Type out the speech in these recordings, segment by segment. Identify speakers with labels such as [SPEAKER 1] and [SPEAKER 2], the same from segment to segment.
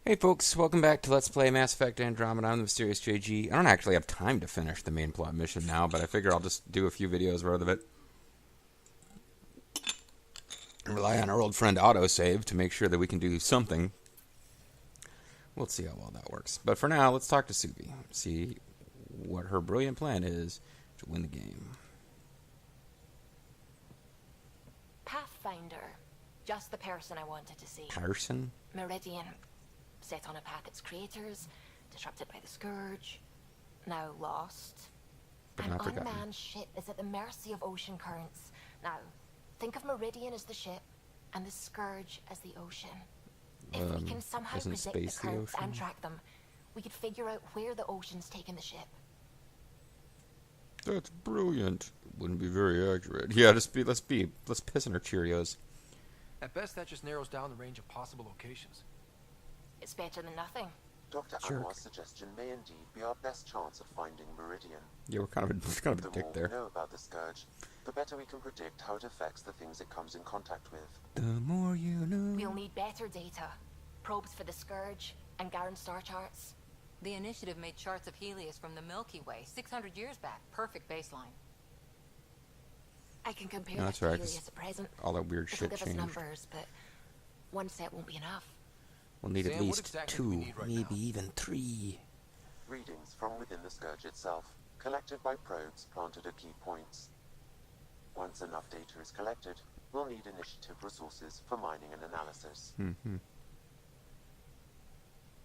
[SPEAKER 1] Hey folks, welcome back to Let's Play Mass Effect Andromeda. I'm the MysteriousJG. I don't actually have time to finish the main plot mission now, but I figure I'll just do a few videos worth of it. And rely on our old friend Autosave to make sure that we can do something. We'll see how well that works. But for now, let's talk to Suvi. See what her brilliant plan is to win the game.
[SPEAKER 2] Pathfinder. Just the person I wanted to see.
[SPEAKER 1] Person?
[SPEAKER 2] Meridian. Set on a path its creators, disrupted by the Scourge, now lost.
[SPEAKER 1] But
[SPEAKER 2] An
[SPEAKER 1] not forgotten.
[SPEAKER 2] unmanned ship is at the mercy of ocean currents. Now, think of Meridian as the ship, and the Scourge as the ocean. If we can somehow
[SPEAKER 1] isn't
[SPEAKER 2] predict
[SPEAKER 1] space
[SPEAKER 2] the
[SPEAKER 1] the
[SPEAKER 2] currents
[SPEAKER 1] ocean?
[SPEAKER 2] and track them, we could figure out where the ocean's taken the ship.
[SPEAKER 1] That's brilliant. Wouldn't be very accurate. Yeah, let's piss in our Cheerios.
[SPEAKER 3] At best, that just narrows down the range of possible locations.
[SPEAKER 2] It's better than nothing.
[SPEAKER 4] Dr.
[SPEAKER 1] Jerk.
[SPEAKER 4] Anwar's suggestion may indeed be our best chance of finding Meridian.
[SPEAKER 1] Yeah, we're kind of a
[SPEAKER 4] The
[SPEAKER 1] dick
[SPEAKER 4] more
[SPEAKER 1] there.
[SPEAKER 4] we know about the Scourge, the better we can predict how it affects the things it comes in contact with.
[SPEAKER 1] The more you know.
[SPEAKER 2] We'll need better data. Probes for the Scourge, and Garen star charts.
[SPEAKER 5] The initiative made charts of Helios from the Milky Way 600 years back. Perfect baseline.
[SPEAKER 2] I can compare
[SPEAKER 1] No,
[SPEAKER 2] that
[SPEAKER 1] that's
[SPEAKER 2] to
[SPEAKER 1] right, 'cause
[SPEAKER 2] Helios at present.
[SPEAKER 1] all that weird
[SPEAKER 2] It'll
[SPEAKER 1] shit
[SPEAKER 2] give us
[SPEAKER 1] changed.
[SPEAKER 2] numbers, but one set won't be enough.
[SPEAKER 1] We'll need at
[SPEAKER 3] Sam, what
[SPEAKER 1] least
[SPEAKER 3] exactly do we
[SPEAKER 1] two,
[SPEAKER 3] need right
[SPEAKER 1] maybe
[SPEAKER 3] now?
[SPEAKER 1] even three.
[SPEAKER 4] Readings from within the Scourge itself, collected by probes planted at key points. Once enough data is collected, we'll need initiative resources for mining and analysis.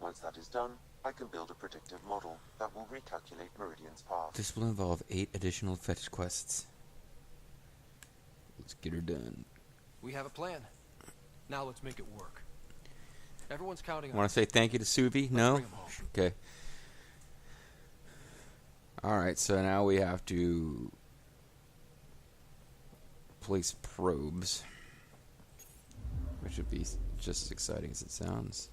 [SPEAKER 4] Once that is done, I can build a predictive model that will recalculate Meridian's path.
[SPEAKER 1] This will involve 8 additional fetch quests. Let's get her done.
[SPEAKER 3] We have a plan. Now let's make it work. Everyone's counting on
[SPEAKER 1] Want
[SPEAKER 3] us.
[SPEAKER 1] to say thank you to Suvi? No?
[SPEAKER 3] bring 'em home.
[SPEAKER 1] Okay. Alright, so now we have to place probes, which would be just as exciting as it sounds.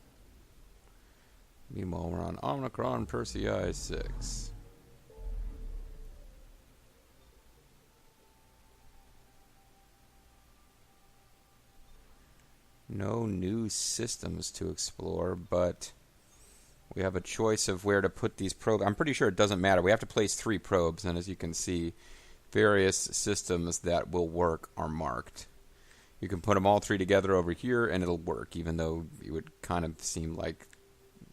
[SPEAKER 1] Meanwhile, we're on Omicron Persei 6. No new systems to explore, but we have a choice of where to put these probes. I'm pretty sure it doesn't matter. We have to place 3 probes, and as you can see, various systems that will work are marked. You can put them all 3 together over here, and it'll work, even though it would kind of seem like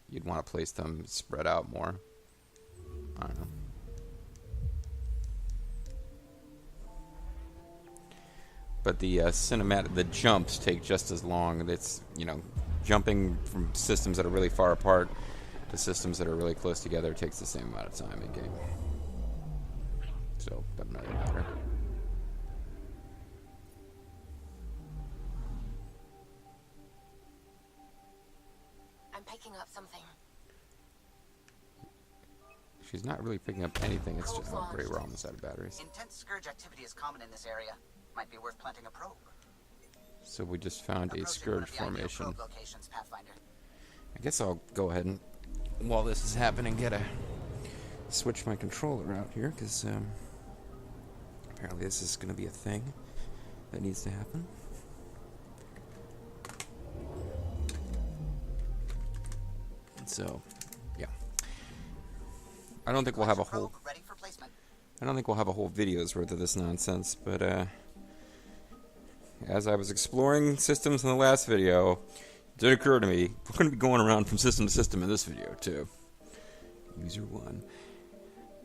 [SPEAKER 1] you'd want to place them spread out more. I don't know. But the the jumps take just as long. It's, jumping from systems that are really far apart to systems that are really close together takes the same amount of time in game. So, doesn't really matter.
[SPEAKER 2] I'm picking up something.
[SPEAKER 1] She's not really picking up anything. It's just, oh great, we're almost out of batteries.
[SPEAKER 6] Intense Scourge activity is common in this area. Might be worth planting a probe.
[SPEAKER 1] So we just found a
[SPEAKER 6] Approaching one
[SPEAKER 1] Scourge
[SPEAKER 6] of the ideal
[SPEAKER 1] formation.
[SPEAKER 6] probe locations, Pathfinder.
[SPEAKER 1] I guess I'll go ahead and, while this is happening, switch my controller out here, because apparently this is going to be a thing that needs to happen. So, yeah. I don't think we'll have a whole.
[SPEAKER 6] Probe ready for placement.
[SPEAKER 1] I don't think we'll have a whole video's worth of this nonsense, but as I was exploring systems in the last video, it did occur to me we're going to be going around from system to system in this video too. User 1.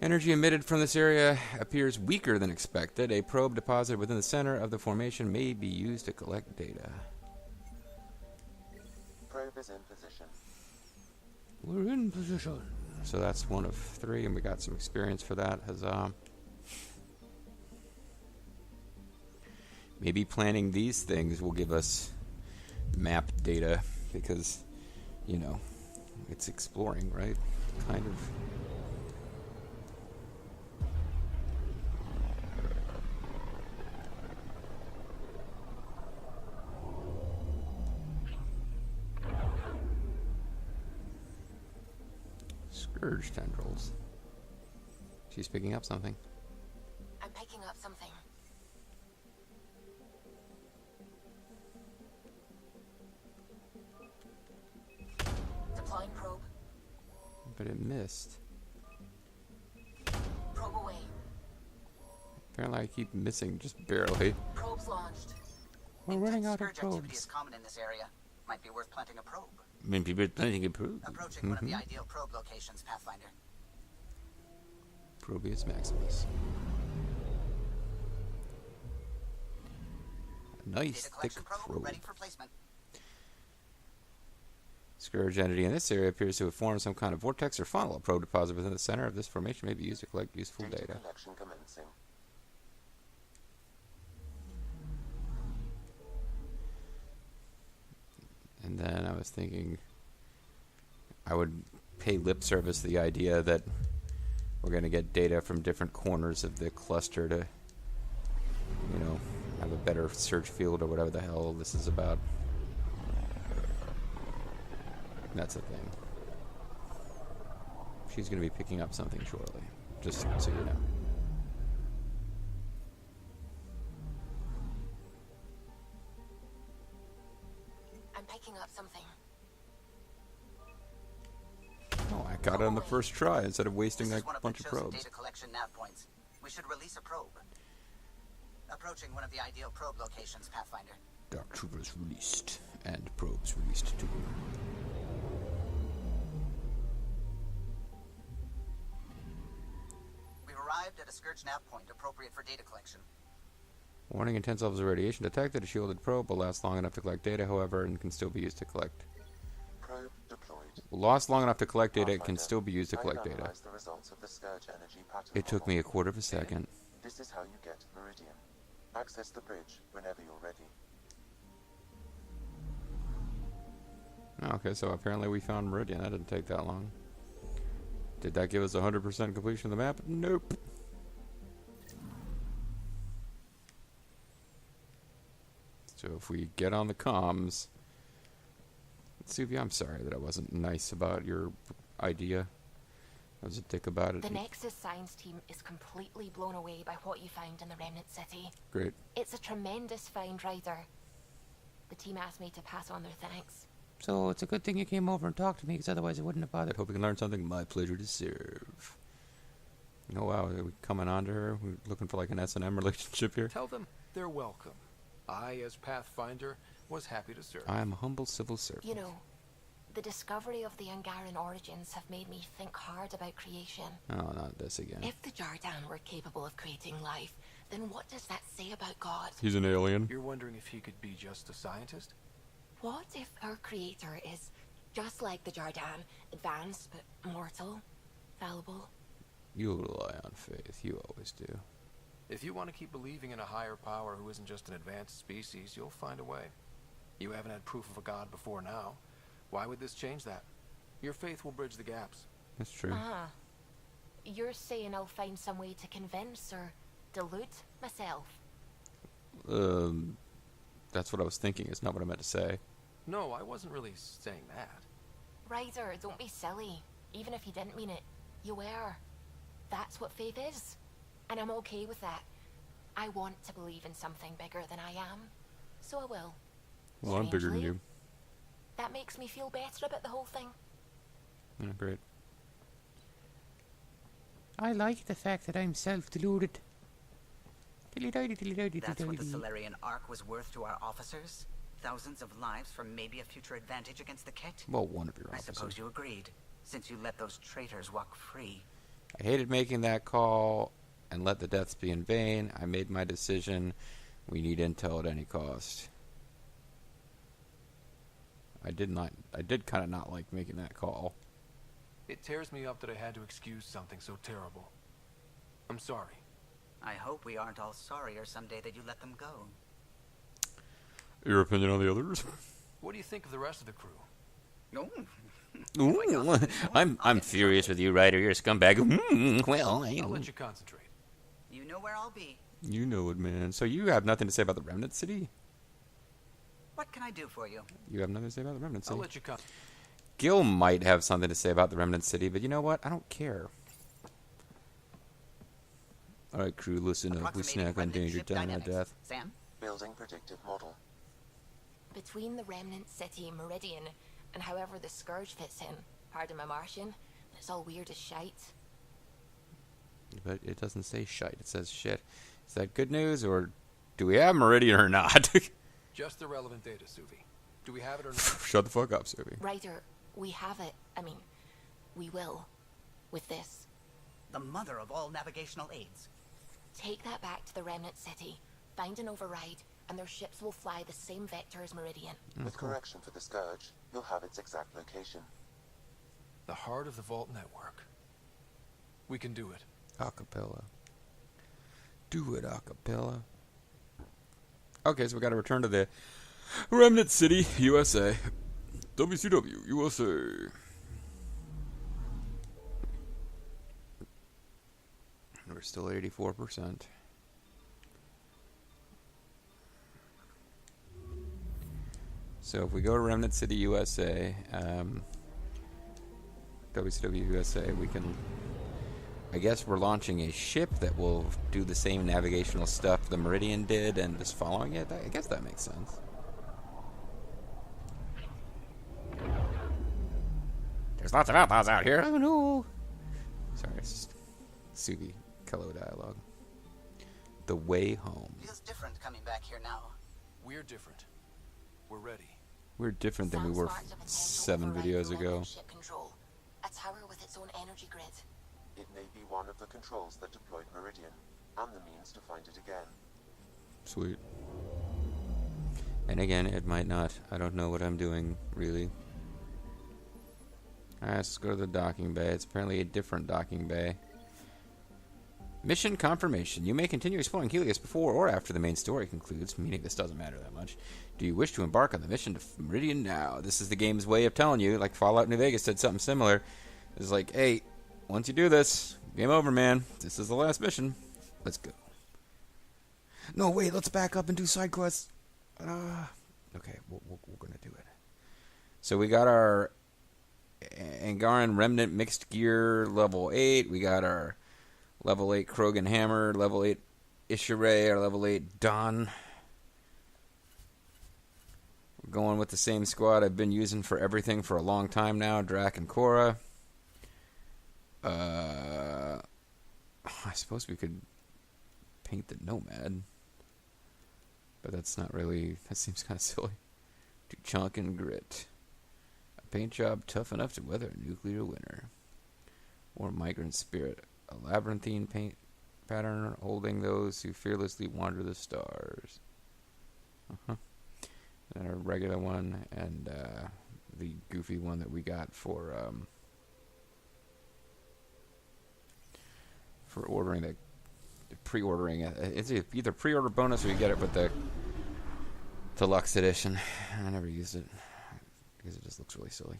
[SPEAKER 1] Energy emitted from this area appears weaker than expected. A probe deposited within the center of the formation may be used to collect data.
[SPEAKER 4] Probe is in position.
[SPEAKER 1] We're in position. So that's 1 of 3, and we got some experience for that. Huzzah. Maybe planning these things will give us map data, because, it's exploring, right? Kind of. Scourge tendrils. She's picking up something.
[SPEAKER 2] I'm picking up something.
[SPEAKER 1] but it missed.
[SPEAKER 2] Probe away.
[SPEAKER 1] Apparently I keep missing just barely.
[SPEAKER 2] Probes launched.
[SPEAKER 1] We're running out of
[SPEAKER 6] Scourge activity is
[SPEAKER 1] probes.
[SPEAKER 6] common in this area. Might be worth planting a probe.
[SPEAKER 1] Maybe we're planting a probe.
[SPEAKER 6] Approaching one of the ideal probe locations, Pathfinder.
[SPEAKER 1] Probius Maximus. A nice
[SPEAKER 6] Data
[SPEAKER 1] thick
[SPEAKER 6] collection probe
[SPEAKER 1] probe.
[SPEAKER 6] ready for placement.
[SPEAKER 1] Scourge entity in this area appears to have formed some kind of vortex or funnel. A probe deposit within the center of this formation may be used to collect useful data.
[SPEAKER 4] Collection commencing.
[SPEAKER 1] And then I was thinking I would pay lip service to the idea that we're going to get data from different corners of the cluster to, you know, have a better search field or whatever the hell this is about. That's the thing. She's going to be picking up something shortly, just so you know.
[SPEAKER 2] I'm picking up something.
[SPEAKER 1] Oh, I got it on the first try instead of wasting
[SPEAKER 6] This
[SPEAKER 1] a
[SPEAKER 6] is one of
[SPEAKER 1] bunch
[SPEAKER 6] the
[SPEAKER 1] of
[SPEAKER 6] chosen
[SPEAKER 1] probes.
[SPEAKER 6] data collection nav points. We should release a probe. Approaching one of the ideal probe locations, Pathfinder.
[SPEAKER 1] Dark Troopers released, and probes released too.
[SPEAKER 6] We've arrived at a Scourge nav point appropriate for data collection.
[SPEAKER 1] Warning: intense levels of radiation detected. A shielded probe will last long enough to collect data, however, and can still be used to collect.
[SPEAKER 4] Probe deployed.
[SPEAKER 1] Lost long enough to collect data, it can
[SPEAKER 4] Pathfinder,
[SPEAKER 1] still be used to
[SPEAKER 4] I
[SPEAKER 1] collect
[SPEAKER 4] can
[SPEAKER 1] data.
[SPEAKER 4] analyze the results of the Scourge energy pattern
[SPEAKER 1] It took
[SPEAKER 4] model.
[SPEAKER 1] me a quarter of a second.
[SPEAKER 4] This is how you get Meridian. Access the bridge whenever you're ready.
[SPEAKER 1] Okay, so apparently we found Meridian. That didn't take that long. Did that give us 100% completion of the map? Nope. So if we get on the comms... Suvi, I'm sorry that I wasn't nice about your idea. I was a dick about it.
[SPEAKER 2] The Nexus science team is completely blown away by what you found in the Remnant City.
[SPEAKER 1] Great.
[SPEAKER 2] It's a tremendous find, Ryder. The team asked me to pass on their thanks.
[SPEAKER 1] So it's a good thing you came over and talked to me, because otherwise I wouldn't have bothered. Hope we can learn something. My pleasure to serve. Oh wow, are we coming on to her? We're looking for like an S&M relationship here.
[SPEAKER 3] Tell them they're welcome. I, as Pathfinder, was happy to serve.
[SPEAKER 1] I am a humble civil servant.
[SPEAKER 2] You know, the discovery of the Angaran origins have made me think hard about creation.
[SPEAKER 1] Oh, not this again.
[SPEAKER 2] If the Jardan were capable of creating life, then what does that say about God?
[SPEAKER 1] He's an alien.
[SPEAKER 3] You're wondering if he could be just a scientist?
[SPEAKER 2] What if our creator is just like the Jardan, advanced but mortal, fallible?
[SPEAKER 1] You rely on faith. You always do.
[SPEAKER 3] If you want to keep believing in a higher power who isn't just an advanced species, you'll find a way. You haven't had proof of a god before now. Why would this change that? Your faith will bridge the gaps.
[SPEAKER 1] That's true.
[SPEAKER 2] Ah. You're saying I'll find some way to convince or delude myself?
[SPEAKER 1] That's what I was thinking. It's not what I meant to say.
[SPEAKER 3] No, I wasn't really saying that.
[SPEAKER 2] Ryder, don't be silly. Even if you didn't mean it, you were. That's what faith is. And I'm okay with that. I want to believe in something bigger than I am. So I will.
[SPEAKER 1] Well, I'm bigger than
[SPEAKER 2] Strangely,
[SPEAKER 1] you.
[SPEAKER 2] That makes me feel better about the whole thing.
[SPEAKER 1] Yeah, great. I like the fact that I'm self-deluded.
[SPEAKER 6] That's what the Solarian Ark was worth to our officers? Thousands of lives for maybe a future advantage against the Kett?
[SPEAKER 1] Well, one of your
[SPEAKER 6] I
[SPEAKER 1] officers.
[SPEAKER 6] suppose you agreed, since you let those traitors walk free.
[SPEAKER 1] I hated making that call and let the deaths be in vain. I made my decision. We need intel at any cost. I did kind of not like making that call.
[SPEAKER 3] It tears me up that I had to excuse something so terrible. I'm sorry.
[SPEAKER 6] I hope we aren't all sorrier someday that you let them go.
[SPEAKER 1] Your opinion on the others?
[SPEAKER 3] What do you think of the rest of the crew?
[SPEAKER 6] No.
[SPEAKER 1] Ooh, I'm furious with you, Ryder. You're a scumbag. Well,
[SPEAKER 3] I'll let you concentrate.
[SPEAKER 6] You know where I'll be.
[SPEAKER 1] You know it, man. So you have nothing to say about the Remnant City?
[SPEAKER 6] What can I do for you?
[SPEAKER 1] You have nothing to say about the Remnant
[SPEAKER 3] I'll
[SPEAKER 1] City?
[SPEAKER 3] let you concentrate.
[SPEAKER 1] Gil might have something to say about the Remnant City, but you know what? I don't care. Alright, crew, listen up. We
[SPEAKER 6] Approximating
[SPEAKER 1] snack on
[SPEAKER 6] remnant
[SPEAKER 1] danger,
[SPEAKER 6] ship
[SPEAKER 1] dying of
[SPEAKER 6] dynamics.
[SPEAKER 1] death.
[SPEAKER 6] Sam?
[SPEAKER 4] Building predictive model.
[SPEAKER 2] Between the Remnant City Meridian and however the Scourge fits in, pardon my Martian, It's all weird as shite.
[SPEAKER 1] But it doesn't say shite. It says shit. Is that good news, or do we have Meridian or not?
[SPEAKER 3] Just the relevant data, Suvi. Do we have it or not?
[SPEAKER 1] Shut the fuck up, Suvi.
[SPEAKER 2] Ryder, we have it. I mean, we will. With this.
[SPEAKER 6] The mother of all navigational aids.
[SPEAKER 2] Take that back to the Remnant City, find an override, and their ships will fly the same vector as Meridian.
[SPEAKER 4] With correction for the Scourge, you'll have its exact location.
[SPEAKER 3] The heart of the Vault network. We can do it.
[SPEAKER 1] Acapella. Do it, acapella. Okay, so we got to return to the Remnant City, USA. WCW, USA. We're still at 84%. So if we go to Remnant City, USA, WCW USA, we can... I guess we're launching a ship that will do the same navigational stuff the Meridian did and just following it. I guess that makes sense. There's lots of outlaws out here. Oh no. Sorry, it's just Suvi Kello dialogue. The way home.
[SPEAKER 6] Feels different coming back here now.
[SPEAKER 3] We're different. We're ready.
[SPEAKER 1] We're different than we were 7 videos ago.
[SPEAKER 2] Ship control. A tower with its own energy grid.
[SPEAKER 4] It may be one of the controls that deployed Meridian, and the means to find it again.
[SPEAKER 1] Sweet. And again, it might not. I don't know what I'm doing, really. Alright, let's go to the docking bay. It's apparently a different docking bay. Mission confirmation. You may continue exploring Helios before or after the main story concludes, meaning this doesn't matter that much. Do you wish to embark on the mission to Meridian now? This is the game's way of telling you, like Fallout New Vegas said something similar. It's like, hey, once you do this, game over, man. This is the last mission. Let's go. No, wait, let's back up and do side quests. Okay, we're going to do it. So we got our Angaran Remnant Mixed Gear level 8. We got our level 8 Krogan Hammer, level 8 Ishiray, our level 8 Dawn. We're going with the same squad I've been using for everything for a long time now, Drac and Korra. I suppose we could paint the Nomad, but that's not really, that seems kind of silly. Do Chunk and Grit. A paint job tough enough to weather a nuclear winter. Or Migrant Spirit. A labyrinthine paint pattern holding those who fearlessly wander the stars. And a regular one, and the goofy one that we got for ordering the pre-ordering it. It's either pre-order bonus or you get it with the deluxe edition. I never used it because it just looks really silly.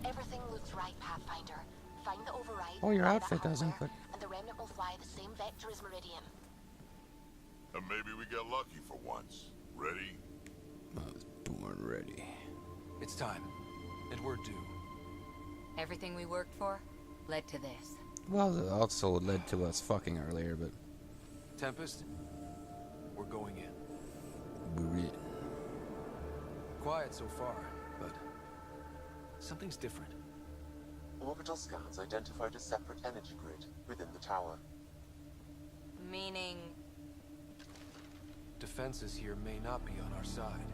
[SPEAKER 2] Everything looks right, Pathfinder. Find the override.
[SPEAKER 1] Oh, your
[SPEAKER 2] find
[SPEAKER 1] outfit
[SPEAKER 2] the
[SPEAKER 1] doesn't,
[SPEAKER 2] hardware,
[SPEAKER 1] but...
[SPEAKER 2] and the Remnant will fly the same vector as Meridian.
[SPEAKER 7] And maybe we get lucky for once. Ready?
[SPEAKER 1] I was born ready.
[SPEAKER 3] It's time. And we're due.
[SPEAKER 5] Everything we worked for led to this.
[SPEAKER 1] Well, it also led to us fucking earlier, but...
[SPEAKER 3] Tempest, we're going in.
[SPEAKER 1] We're in.
[SPEAKER 3] Quiet so far, but something's different.
[SPEAKER 4] Orbital scans identified a separate energy grid within the tower.
[SPEAKER 5] Meaning,
[SPEAKER 3] Defenses here may not be on our side.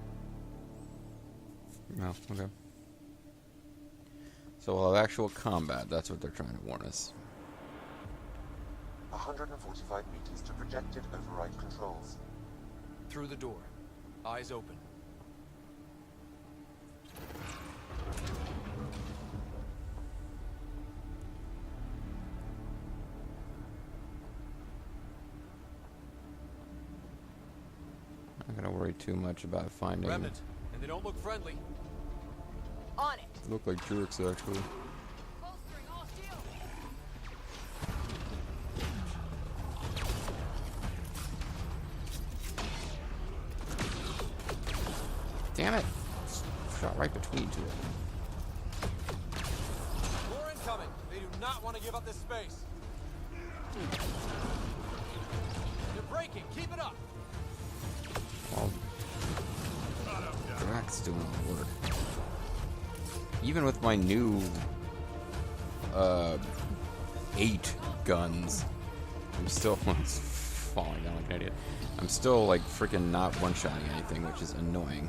[SPEAKER 1] No, okay. So we'll have actual combat. That's what they're trying to warn us.
[SPEAKER 4] 145 meters to projected override controls.
[SPEAKER 3] Through the door. Eyes open.
[SPEAKER 1] I'm not gonna worry too much about finding...
[SPEAKER 3] Remnant, and they don't look friendly.
[SPEAKER 5] on it.
[SPEAKER 1] Look like jerks, actually.
[SPEAKER 5] Bolstering all steel.
[SPEAKER 1] Damn it! Shot right between two of them.
[SPEAKER 3] More incoming. They do not want to give up this space. They're breaking. Keep it up.
[SPEAKER 1] Well, Drax doing all the work. Even with my new 8 guns, I'm still falling down like an idiot. I'm still like freaking not one-shotting anything, which is annoying.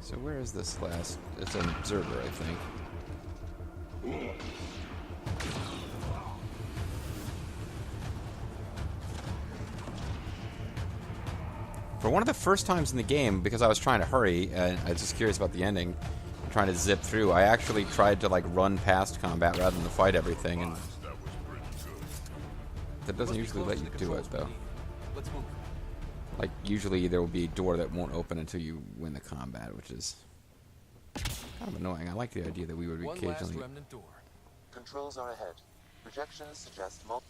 [SPEAKER 1] So where is this last? It's an observer, I think. For one of the first times in the game, because I was trying to hurry, and I was just curious about the ending, trying to zip through, I actually tried to like run past combat rather than to fight everything, and that doesn't usually let you do it though.
[SPEAKER 3] Let's move.
[SPEAKER 1] Like usually there will be a door that won't open until you win the combat, which is kind of annoying. I like the idea that we would
[SPEAKER 3] One last
[SPEAKER 1] occasionally.
[SPEAKER 3] remnant door.
[SPEAKER 4] Controls are ahead. Projections suggest
[SPEAKER 1] Well,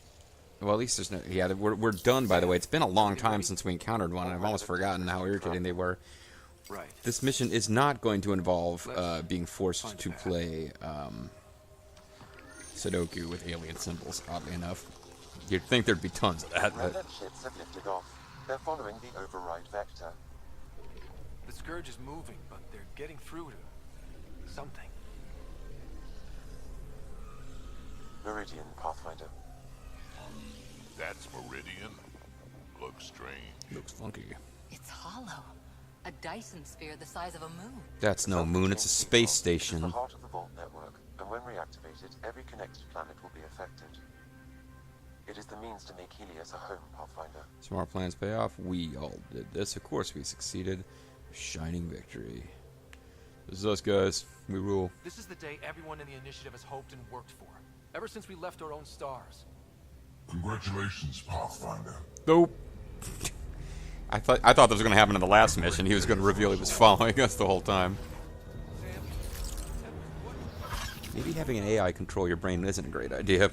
[SPEAKER 1] at least there's no. Yeah, we're done. By the way, it's been a long time since we encountered one, and I've almost forgotten how irritating they were.
[SPEAKER 3] Right.
[SPEAKER 1] This mission is not going to involve being forced to play Sudoku with alien symbols. Oddly enough, you'd think there'd be tons of that. But
[SPEAKER 4] Red ships have lifted off. They're following the override vector.
[SPEAKER 3] The Scourge is moving, but they're getting through to something.
[SPEAKER 4] Meridian, Pathfinder.
[SPEAKER 7] That's Meridian. Looks strange.
[SPEAKER 1] looks funky.
[SPEAKER 5] It's hollow. A Dyson sphere the size of a moon.
[SPEAKER 1] That's no moon. It's a space station.
[SPEAKER 4] It's the heart of the Vault network, and when reactivated, every connected planet will be affected. It is the means to make Helios a home, Pathfinder.
[SPEAKER 1] Smart plans pay off. We all did this. Of course we succeeded. Shining victory. This is us, guys. We rule.
[SPEAKER 3] This is the day everyone in the initiative has hoped and worked for. Ever since we left our own stars.
[SPEAKER 7] Congratulations, Pathfinder.
[SPEAKER 1] Nope. I thought this was going to happen in the last mission. He was going to reveal he was following us the whole time. Maybe having an AI control your brain isn't a great idea.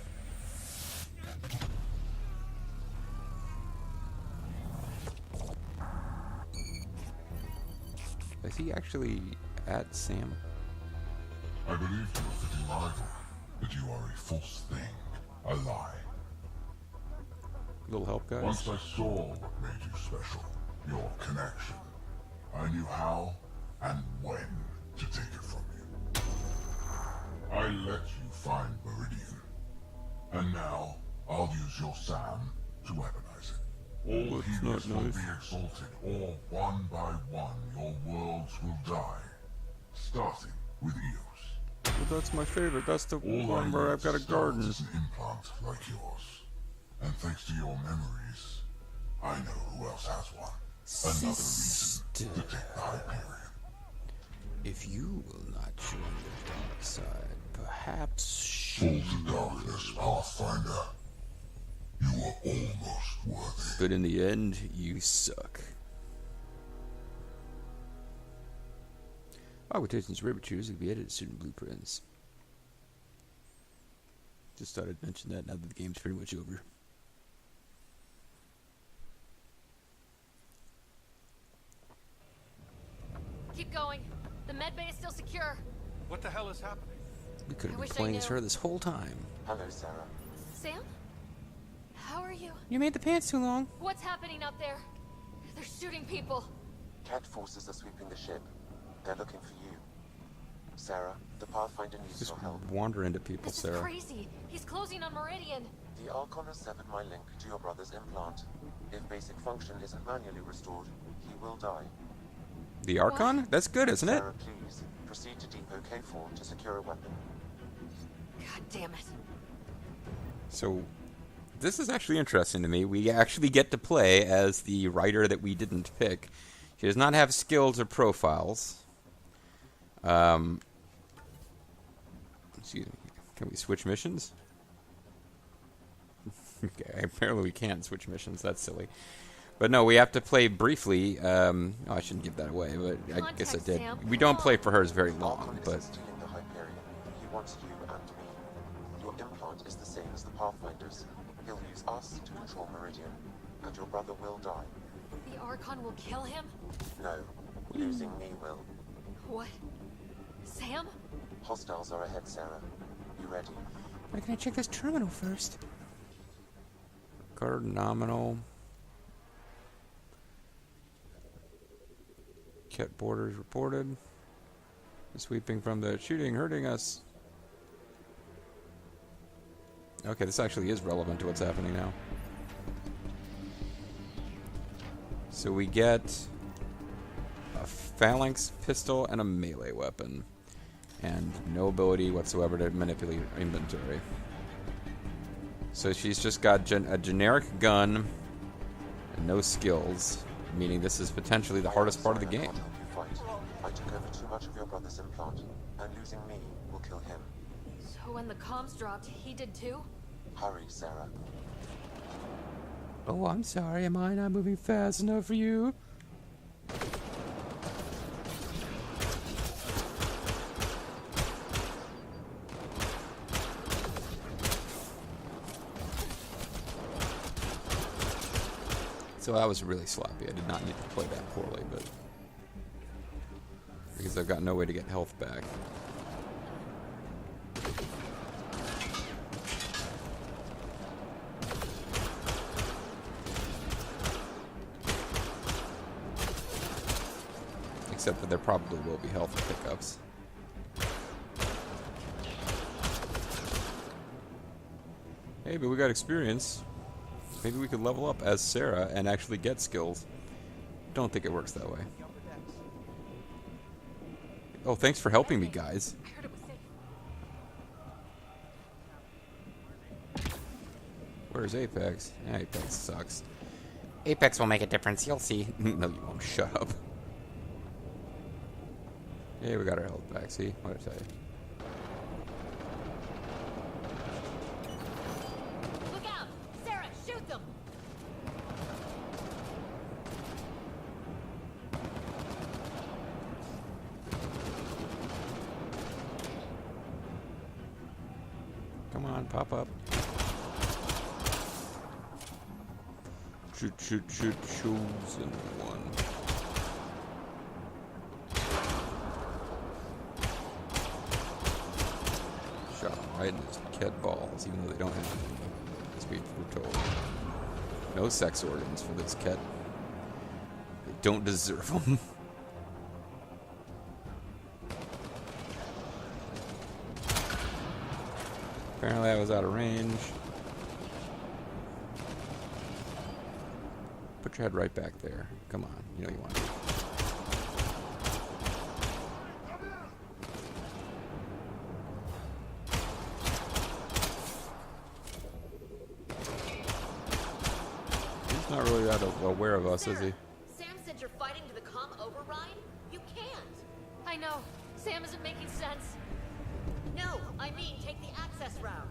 [SPEAKER 1] Is he actually at Sam?
[SPEAKER 7] I believe you a fitting rival, but you are a false thing, a lie.
[SPEAKER 1] Little help, guys.
[SPEAKER 7] Once I saw what made you special, your connection, I knew how and when to take it from you. I let you find Meridian, and now I'll use your SAM to weaponize it. All
[SPEAKER 1] That's
[SPEAKER 7] heroes
[SPEAKER 1] not
[SPEAKER 7] will
[SPEAKER 1] nice.
[SPEAKER 7] be exalted, or one by one your worlds will die, starting with Eos.
[SPEAKER 1] Well, that's my favorite. That's the
[SPEAKER 7] All
[SPEAKER 1] one where I've got a garden.
[SPEAKER 7] is an implant like yours. And thanks to your memories, I know who else has one. Another reason to take the Hyperion.
[SPEAKER 1] If you will not join the dark side, perhaps
[SPEAKER 7] Fall to darkness, Pathfinder. You are almost worthy.
[SPEAKER 1] But in the end, you suck. Quotations Rabbitures will be edited soon in blueprints. Just thought I'd mention that now that the game's pretty much over.
[SPEAKER 2] Keep going. The med bay is still secure.
[SPEAKER 3] What the hell is happening?
[SPEAKER 1] We could
[SPEAKER 2] I
[SPEAKER 1] have been
[SPEAKER 2] wish I
[SPEAKER 1] playing as
[SPEAKER 2] knew.
[SPEAKER 1] her this whole time.
[SPEAKER 4] Hello, Sarah.
[SPEAKER 2] Sam? How are you?
[SPEAKER 1] You made the pants too long.
[SPEAKER 2] What's happening out there? They're shooting people.
[SPEAKER 4] Cat forces are sweeping the ship. They're looking for you. Sarah, the Pathfinder needs
[SPEAKER 1] Just
[SPEAKER 4] your help.
[SPEAKER 1] wander into people,
[SPEAKER 2] This is
[SPEAKER 1] Sarah.
[SPEAKER 2] crazy. He's closing on Meridian.
[SPEAKER 4] The Archon has severed my link to your brother's implant. If basic function isn't manually restored, he will die.
[SPEAKER 1] The Archon? That's good, isn't it?
[SPEAKER 4] Sarah, please, proceed to Depot K4 to secure a weapon.
[SPEAKER 2] God damn it.
[SPEAKER 1] So, this is actually interesting to me. We actually get to play as the writer that we didn't pick. She does not have skills or profiles. Excuse me. Can we switch missions? Okay, apparently we can't switch missions. That's silly. But no, we have to play briefly. Oh, I shouldn't give that away, but I guess I
[SPEAKER 2] Contact
[SPEAKER 1] did.
[SPEAKER 2] Sam.
[SPEAKER 1] We don't play for hers very long,
[SPEAKER 4] Archon
[SPEAKER 1] but
[SPEAKER 4] isn't stealing the Hyperion. He wants you and me. Your implant is the same as the Pathfinder's. He'll use us to control Meridian, and your brother will die.
[SPEAKER 2] The Archon will kill him?
[SPEAKER 4] No, losing me will.
[SPEAKER 2] What? Sam?
[SPEAKER 4] Hostiles are ahead, Sarah. You ready?
[SPEAKER 1] Why can I check this terminal first? Card nominal. Ket borders reported. Sweeping from the shooting, hurting us. Okay, this actually is relevant to what's happening now. So we get a phalanx pistol and a melee weapon. And no ability whatsoever to manipulate inventory. So she's just got a generic gun and no skills, meaning this is potentially the hardest part of the game.
[SPEAKER 4] I took over too much of your brother's implant, and losing me will kill him.
[SPEAKER 2] So when the comms dropped, he did too?
[SPEAKER 4] Hurry, Sarah.
[SPEAKER 1] Oh, I'm sorry. Am I not moving fast enough for you? So that was really sloppy. I did not need to play that poorly, but because I've got no way to get health back. Except that there probably will be health pickups. Hey, but we got experience. Maybe we could level up as Sarah and actually get skills. Don't think it works that way. Oh, thanks for helping me, guys. Where's Apex? Yeah, Apex sucks. Apex will make a difference, you'll see. No, you won't. Shut up. Yeah, we got our health back, see? What did I tell you?
[SPEAKER 2] Look out! Sarah, shoot them!
[SPEAKER 1] Come on, pop up. Shoot, chosen one. Shot him right in his cat balls, even though they don't have any. As we're told. No sex organs for this cat. They don't deserve them. Apparently I was out of range. Put your head right back there. Come on, you know you want to. He's not really that aware of us, is he?
[SPEAKER 2] Sam said you're fighting to the comm override? You can't! I know. Sam isn't making sense.
[SPEAKER 8] No, I mean take the access route.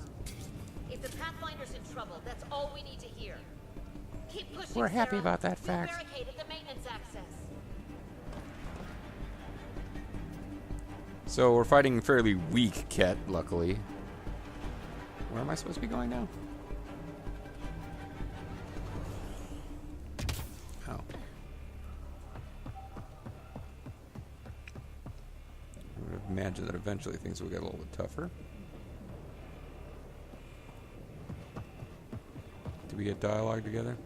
[SPEAKER 8] If the Pathfinder's in trouble, that's all we need to hear. Keep pushing,
[SPEAKER 1] We're happy
[SPEAKER 8] Sarah.
[SPEAKER 1] about that
[SPEAKER 8] We'll
[SPEAKER 1] fact.
[SPEAKER 8] barricade at the maintenance access.
[SPEAKER 1] So we're fighting fairly weak Ket, luckily. Where am I supposed to be going now? Oh. I would imagine that eventually things will get a little bit tougher. Do we get dialogue together?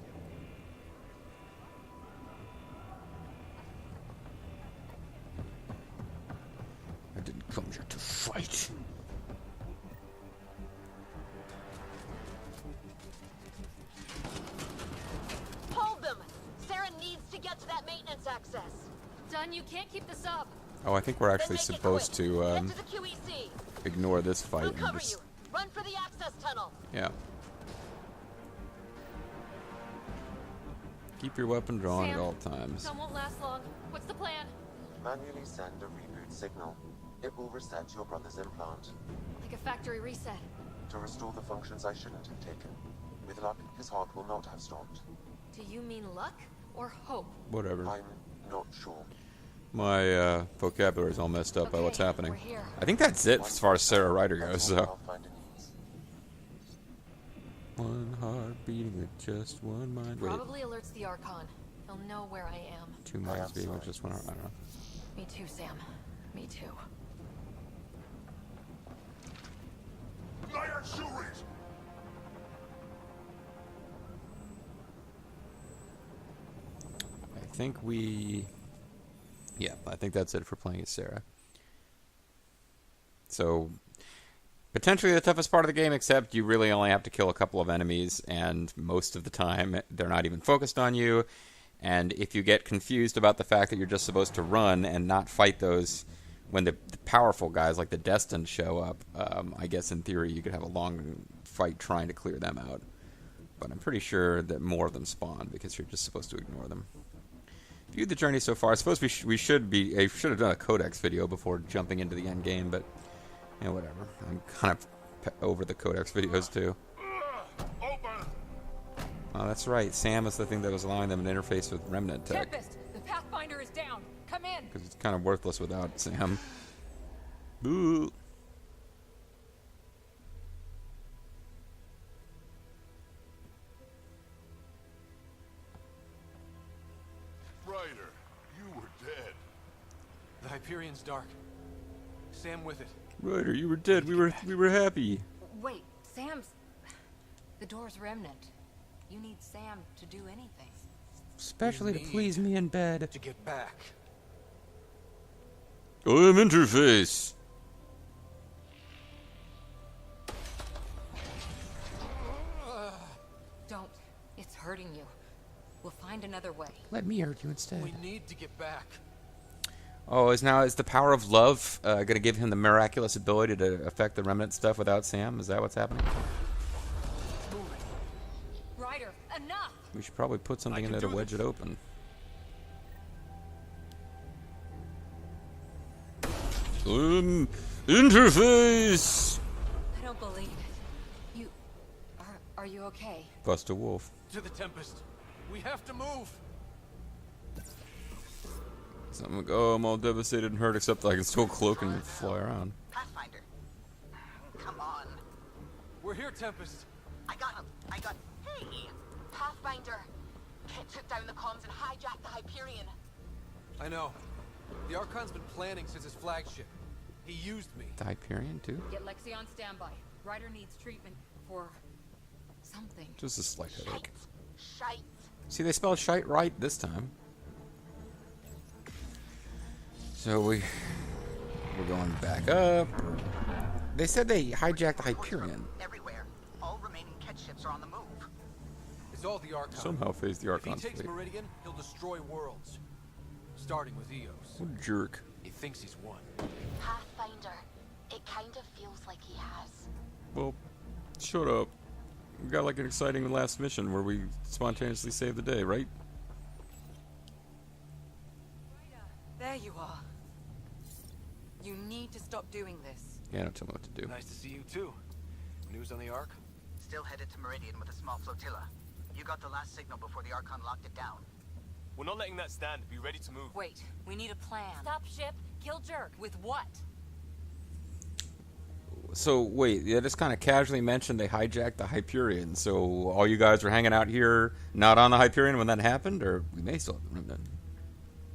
[SPEAKER 1] I didn't come here to fight.
[SPEAKER 8] Hold them! Sarah needs to get to that maintenance access.
[SPEAKER 2] Done, you can't keep this up.
[SPEAKER 1] Oh, I think we're actually
[SPEAKER 8] Then make it
[SPEAKER 1] supposed
[SPEAKER 8] quick.
[SPEAKER 1] to
[SPEAKER 8] Get to the QEC.
[SPEAKER 1] ignore this fight
[SPEAKER 8] We'll
[SPEAKER 1] and
[SPEAKER 8] cover
[SPEAKER 1] just
[SPEAKER 8] you. Run for the access tunnel.
[SPEAKER 1] yeah. Keep your weapon drawn
[SPEAKER 2] Sam,
[SPEAKER 1] at all times.
[SPEAKER 2] Tom won't last long. What's the plan?
[SPEAKER 4] Manually send a reboot signal. It will reset your brother's implant.
[SPEAKER 2] Like a factory reset.
[SPEAKER 4] To restore the functions I shouldn't have taken. With luck, his heart will not have stopped.
[SPEAKER 2] Do you mean luck or hope?
[SPEAKER 1] Whatever.
[SPEAKER 4] I'm not sure.
[SPEAKER 1] My vocabulary is all messed up by
[SPEAKER 2] Okay,
[SPEAKER 1] what's happening.
[SPEAKER 2] we're here.
[SPEAKER 1] I think that's it as far as Sarah Ryder
[SPEAKER 4] That's
[SPEAKER 1] goes.
[SPEAKER 4] all
[SPEAKER 1] So.
[SPEAKER 4] Pathfinder needs.
[SPEAKER 1] One heart beating with just one mind. Wait,
[SPEAKER 2] Probably alerts the Archon. He'll know where I am.
[SPEAKER 1] two minds
[SPEAKER 4] am
[SPEAKER 1] beating with
[SPEAKER 4] sorry.
[SPEAKER 1] just one heart. I don't know.
[SPEAKER 2] Me too, Sam. Me too.
[SPEAKER 7] Liar Shuri's!
[SPEAKER 1] I think we... Yeah, I think that's it for playing as Sarah. So, potentially the toughest part of the game, except you really only have to kill a couple of enemies, and most of the time they're not even focused on you. And if you get confused about the fact that you're just supposed to run and not fight those when the powerful guys like the Destined show up, I guess in theory you could have a long fight trying to clear them out. But I'm pretty sure that more of them spawn because you're just supposed to ignore them. Viewed the journey so far. I suppose we should have done a Codex video before jumping into the end game, but whatever. I'm kind of over the Codex videos too. Oh, that's right. Sam is the thing that was allowing them to interface with Remnant tech.
[SPEAKER 5] Tempest, the Pathfinder is down. Come in.
[SPEAKER 1] Because it's kind of worthless without Sam. Boo.
[SPEAKER 7] Ryder, you were dead.
[SPEAKER 3] The Hyperion's dark. Sam with it.
[SPEAKER 1] Ryder, you were dead. We were happy.
[SPEAKER 5] Wait, Sam's... The door's Remnant. You need Sam to do anything.
[SPEAKER 1] Especially to please me in bed.
[SPEAKER 3] To get back.
[SPEAKER 1] I am Interface.
[SPEAKER 5] Don't. It's hurting you. We'll find another way.
[SPEAKER 1] Let me hurt you instead.
[SPEAKER 3] We need to get back.
[SPEAKER 1] Oh, is the power of love going to give him the miraculous ability to affect the Remnant stuff without Sam? Is that what's happening?
[SPEAKER 5] Ryder, enough!
[SPEAKER 1] We should probably put something in there to wedge it open. Interface!
[SPEAKER 5] I don't believe it. You... Are you okay?
[SPEAKER 1] Bust a wolf.
[SPEAKER 3] To the Tempest. We have to move.
[SPEAKER 1] Something like, oh, I'm all devastated and hurt, except I can still cloak and fly around.
[SPEAKER 6] Pathfinder. Come on.
[SPEAKER 3] We're here, Tempest.
[SPEAKER 6] I got him. Hey!
[SPEAKER 2] Pathfinder! Kit took down the comms and hijacked the Hyperion.
[SPEAKER 3] I know. The Archon's been planning since his flagship. He used me.
[SPEAKER 1] The Hyperion, too?
[SPEAKER 5] Get Lexi on standby. Ryder needs treatment for... something.
[SPEAKER 1] Just a slight headache.
[SPEAKER 2] Shite.
[SPEAKER 1] See, they spelled shite right this time. So we're going back up. They said they hijacked the Hyperion.
[SPEAKER 6] Everywhere. All remaining Ket ships are on the move.
[SPEAKER 3] It's all the Archon.
[SPEAKER 1] Somehow phased the
[SPEAKER 3] If he
[SPEAKER 1] Archon's
[SPEAKER 3] takes
[SPEAKER 1] fate.
[SPEAKER 3] Meridian, he'll destroy worlds. Starting with Eos.
[SPEAKER 1] What a jerk.
[SPEAKER 3] He thinks he's won.
[SPEAKER 2] Pathfinder. It kind of feels like he has.
[SPEAKER 1] Well, shut up. We got like an exciting last mission where we spontaneously save the day, right?
[SPEAKER 5] There you are. You need to stop doing this.
[SPEAKER 1] Yeah, don't tell me what to do.
[SPEAKER 3] Nice to see you too. News on the Ark?
[SPEAKER 6] Still headed to Meridian with a small flotilla. You got the last signal before the Archon locked it down.
[SPEAKER 9] We're not letting that stand. Be ready to move.
[SPEAKER 5] Wait, we need a plan.
[SPEAKER 2] Stop ship. Kill Jerk.
[SPEAKER 5] With what?
[SPEAKER 1] So, wait, yeah, just kind of casually mentioned they hijacked the Hyperion. So, all you guys were hanging out here, not on the Hyperion when that happened? Or we may still have the Remnant.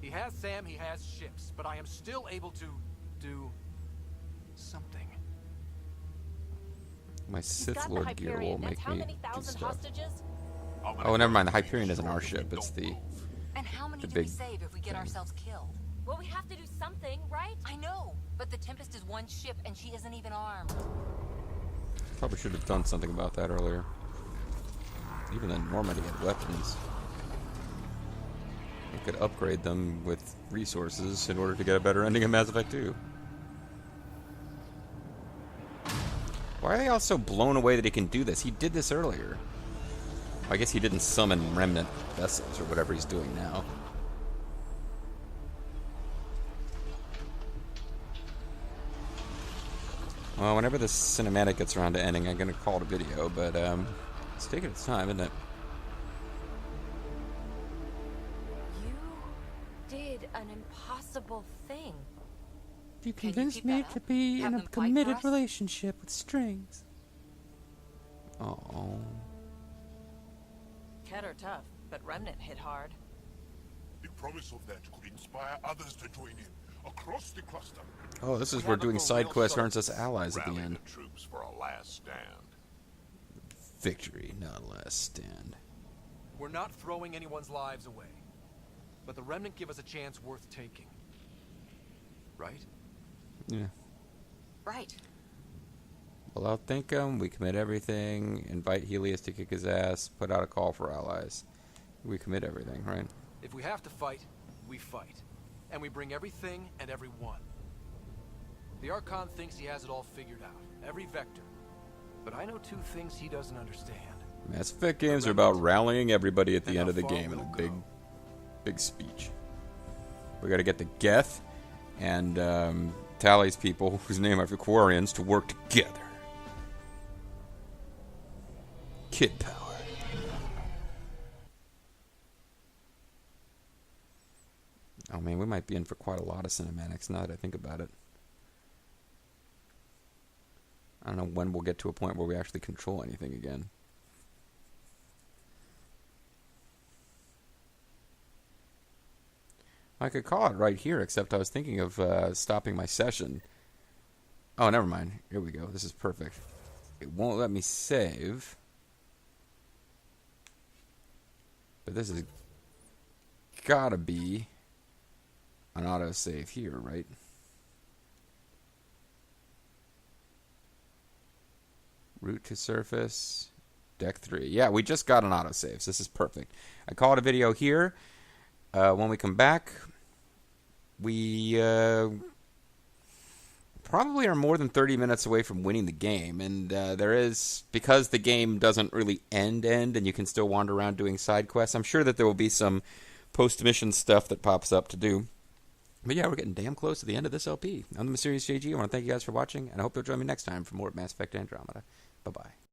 [SPEAKER 3] He has Sam, he has ships, but I am still able to do something.
[SPEAKER 1] My Sith
[SPEAKER 8] Got the
[SPEAKER 1] Lord gear will
[SPEAKER 8] Hyperion. That's
[SPEAKER 1] make
[SPEAKER 8] how
[SPEAKER 1] me
[SPEAKER 8] many
[SPEAKER 1] do
[SPEAKER 8] thousand
[SPEAKER 1] stuff.
[SPEAKER 8] hostages?
[SPEAKER 1] Oh, never mind. The Hyperion isn't our ship. It's the...
[SPEAKER 5] And how many
[SPEAKER 1] The
[SPEAKER 5] do we
[SPEAKER 1] big
[SPEAKER 5] save if we get
[SPEAKER 1] thing.
[SPEAKER 5] ourselves killed?
[SPEAKER 8] Well, we have to do something, right?
[SPEAKER 5] I know, but the Tempest is one ship and she isn't even armed.
[SPEAKER 1] Probably should have done something about that earlier. Even then, Normandy had weapons. We could upgrade them with resources in order to get a better ending in Mass Effect 2. Why are they all so blown away that he can do this? He did this earlier. I guess he didn't summon remnant vessels or whatever he's doing now. Well, whenever this cinematic gets around to ending, I'm going to call it a video, but it's taking its time, isn't it?
[SPEAKER 8] You did an impossible thing.
[SPEAKER 1] You
[SPEAKER 5] Can you
[SPEAKER 1] convinced
[SPEAKER 5] keep
[SPEAKER 1] me
[SPEAKER 5] that
[SPEAKER 1] to
[SPEAKER 5] up?
[SPEAKER 1] be
[SPEAKER 5] Have
[SPEAKER 1] in a
[SPEAKER 5] them fight for
[SPEAKER 1] committed
[SPEAKER 5] us?
[SPEAKER 1] relationship with strings. Oh.
[SPEAKER 8] Ket are tough, but Remnant hit hard.
[SPEAKER 7] The promise of that could inspire others to join in. across the cluster.
[SPEAKER 1] Oh, this is where doing side quests earns us allies at the end.
[SPEAKER 7] The troops for a last stand.
[SPEAKER 1] Victory, not a last stand.
[SPEAKER 3] We're not throwing anyone's lives away. But the Remnant give us a chance worth taking. Right?
[SPEAKER 1] Yeah.
[SPEAKER 5] Right.
[SPEAKER 1] We'll outthink him, we commit everything, invite Helios to kick his ass, put out a call for allies. We commit everything, right?
[SPEAKER 3] If we have to fight, we fight. And we bring everything and everyone. The Archon thinks he has it all figured out, every vector. But I know two things he doesn't understand.
[SPEAKER 1] Mass Effect games are about rallying everybody at the end of the game in a big speech. We gotta get the Geth and Tally's people, whose name are Quarians, to work together. Kid power. Oh man, we might be in for quite a lot of cinematics now that I think about it. I don't know when we'll get to a point where we actually control anything again. I could call it right here, except I was thinking of stopping my session. Oh, never mind. Here we go. This is perfect. It won't let me save. But this has gotta be an autosave here, right? Route to surface. Deck 3. Yeah, we just got an autosave, so this is perfect. I call it a video here. When we come back, we probably are more than 30 minutes away from winning the game. And there is, because the game doesn't really end, and you can still wander around doing side quests, I'm sure that there will be some post-mission stuff that pops up to do. But yeah, we're getting damn close to the end of this LP. I'm the MysteriousJG. I want to thank you guys for watching, and I hope you'll join me next time for more Mass Effect Andromeda. Bye-bye.